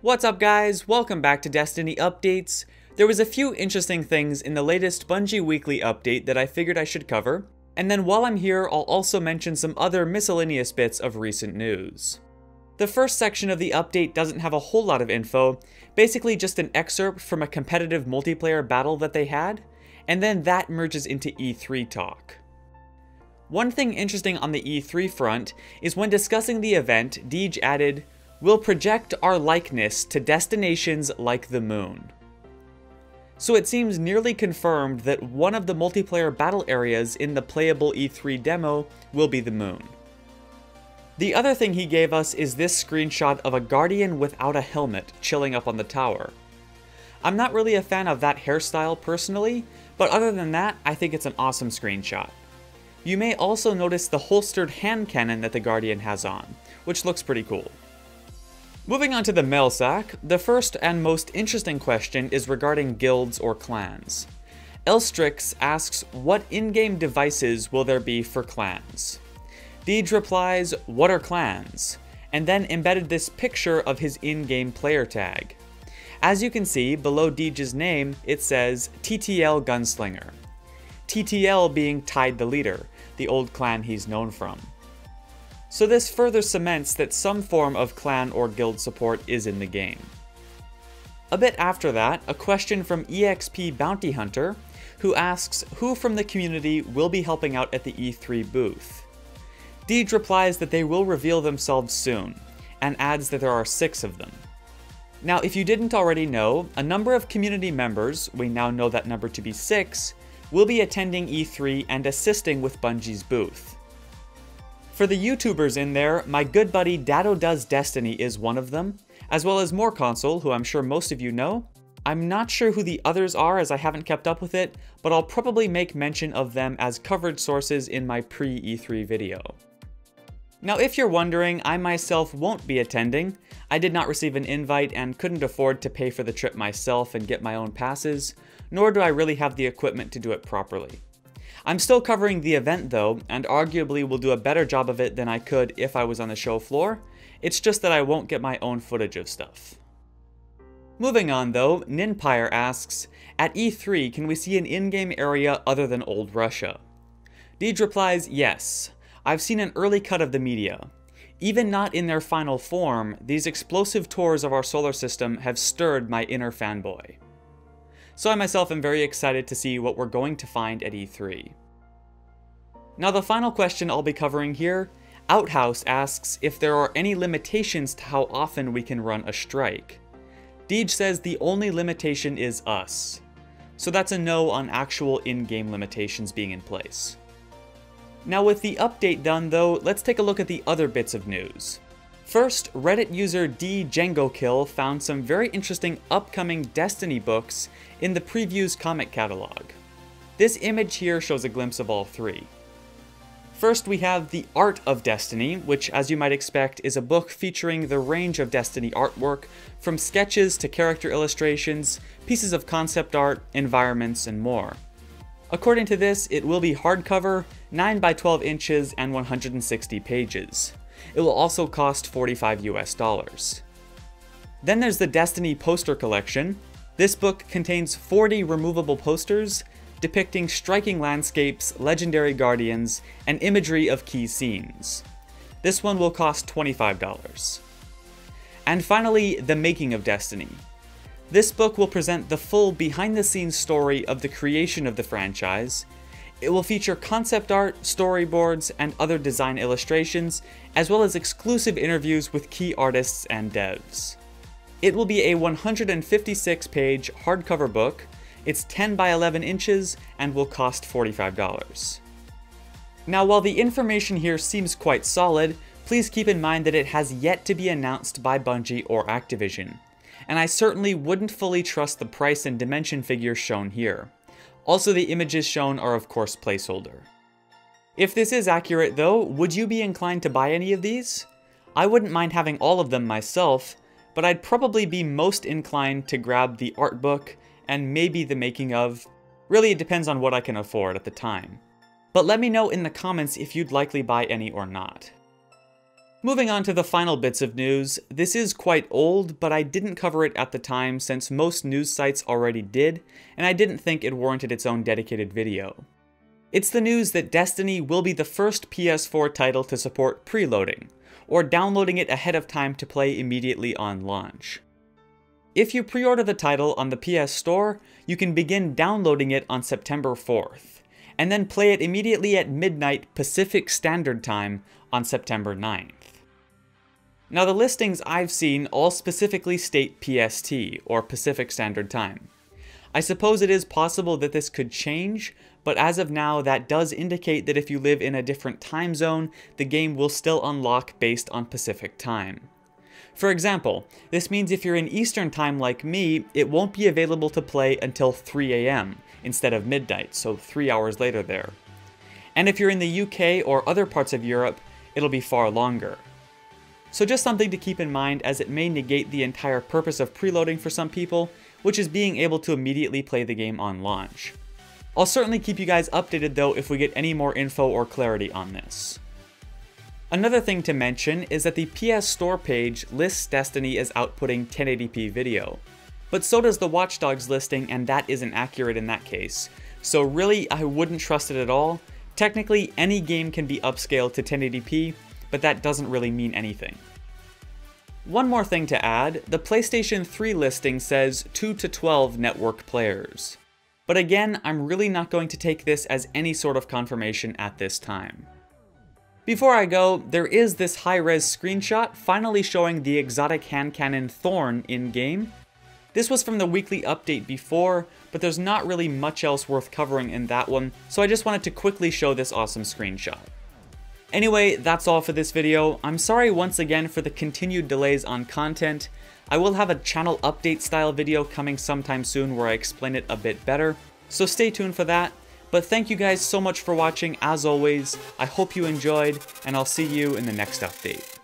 What's up guys, welcome back to Destiny Updates. There was a few interesting things in the latest Bungie Weekly update that I figured I should cover, and then while I'm here I'll also mention some other miscellaneous bits of recent news. The first section of the update doesn't have a whole lot of info, basically just an excerpt from a competitive multiplayer battle that they had, and then that merges into E3 talk. One thing interesting on the E3 front is when discussing the event, Deej added, "We'll project our likeness to destinations like the moon." So it seems nearly confirmed that one of the multiplayer battle areas in the playable E3 demo will be the moon. The other thing he gave us is this screenshot of a guardian without a helmet chilling up on the tower. I'm not really a fan of that hairstyle personally, but other than that, I think it's an awesome screenshot. You may also notice the holstered hand cannon that the guardian has on, which looks pretty cool. Moving on to the mail sack, the first and most interesting question is regarding guilds or clans. Elstrix asks, what in-game devices will there be for clans? Deej replies, what are clans? And then embedded this picture of his in-game player tag. As you can see, below Deej's name, it says TTL Gunslinger. TTL being Tide the Leader, the old clan he's known from. So this further cements that some form of clan or guild support is in the game. A bit after that, a question from EXP Bounty Hunter, who asks who from the community will be helping out at the E3 booth. Deej replies that they will reveal themselves soon, and adds that there are 6 of them. Now if you didn't already know, a number of community members, we now know that number to be 6, will be attending E3 and assisting with Bungie's booth. For the YouTubers in there, my good buddy Dado Does Destiny is one of them, as well as More Console, who I'm sure most of you know. I'm not sure who the others are as I haven't kept up with it, but I'll probably make mention of them as covered sources in my pre-E3 video. Now if you're wondering, I myself won't be attending. I did not receive an invite and couldn't afford to pay for the trip myself and get my own passes, nor do I really have the equipment to do it properly. I'm still covering the event though, and arguably will do a better job of it than I could if I was on the show floor. It's just that I won't get my own footage of stuff. Moving on though, Ninpire asks, at E3 can we see an in-game area other than Old Russia? Deej replies, yes. I've seen an early cut of the media. Even not in their final form, these explosive tours of our solar system have stirred my inner fanboy. So I myself am very excited to see what we're going to find at E3. Now the final question I'll be covering here, Outhouse asks if there are any limitations to how often we can run a strike. Deej says the only limitation is us. So that's a no on actual in-game limitations being in place. Now with the update done though, let's take a look at the other bits of news. First, Reddit user DJengokill found some very interesting upcoming Destiny books in the Previews comic catalog. This image here shows a glimpse of all 3. First we have The Art of Destiny, which as you might expect is a book featuring the range of Destiny artwork, from sketches to character illustrations, pieces of concept art, environments, and more. According to this, it will be hardcover, 9 by 12 inches and 160 pages. It will also cost $45 US. Then there's the Destiny poster collection. This book contains 40 removable posters depicting striking landscapes, legendary guardians, and imagery of key scenes. This one will cost $25. And finally, The Making of Destiny. This book will present the full behind-the-scenes story of the creation of the franchise. It will feature concept art, storyboards, and other design illustrations, as well as exclusive interviews with key artists and devs. It will be a 156-page hardcover book. It's 10 by 11 inches and will cost $45. Now while the information here seems quite solid, please keep in mind that it has yet to be announced by Bungie or Activision, and I certainly wouldn't fully trust the price and dimension figures shown here. Also, the images shown are of course placeholder. If this is accurate though, would you be inclined to buy any of these? I wouldn't mind having all of them myself, but I'd probably be most inclined to grab the art book and maybe the making of. Really, it depends on what I can afford at the time. But let me know in the comments if you'd likely buy any or not. Moving on to the final bits of news, this is quite old, but I didn't cover it at the time since most news sites already did, and I didn't think it warranted its own dedicated video. It's the news that Destiny will be the first PS4 title to support preloading, or downloading it ahead of time to play immediately on launch. If you pre-order the title on the PS Store, you can begin downloading it on September 4th, and then play it immediately at midnight Pacific Standard Time on September 9th. Now the listings I've seen all specifically state PST, or Pacific Standard Time. I suppose it is possible that this could change, but as of now that does indicate that if you live in a different time zone, the game will still unlock based on Pacific time. For example, this means if you're in Eastern time like me, it won't be available to play until 3 AM instead of midnight, so 3 hours later there. And if you're in the UK or other parts of Europe, it'll be far longer. So just something to keep in mind, as it may negate the entire purpose of preloading for some people, which is being able to immediately play the game on launch. I'll certainly keep you guys updated though if we get any more info or clarity on this. Another thing to mention is that the PS Store page lists Destiny as outputting 1080p video, but so does the Watch Dogs listing, and that isn't accurate in that case. So really, I wouldn't trust it at all. Technically, any game can be upscaled to 1080p, but that doesn't really mean anything. One more thing to add, the PlayStation 3 listing says 2 to 12 network players. But again, I'm really not going to take this as any sort of confirmation at this time. Before I go, there is this high-res screenshot finally showing the exotic hand cannon Thorn in-game. This was from the weekly update before, but there's not really much else worth covering in that one, so I just wanted to quickly show this awesome screenshot. Anyway, that's all for this video. I'm sorry once again for the continued delays on content. I will have a channel update style video coming sometime soon where I explain it a bit better, so stay tuned for that. But thank you guys so much for watching as always. I hope you enjoyed, and I'll see you in the next update.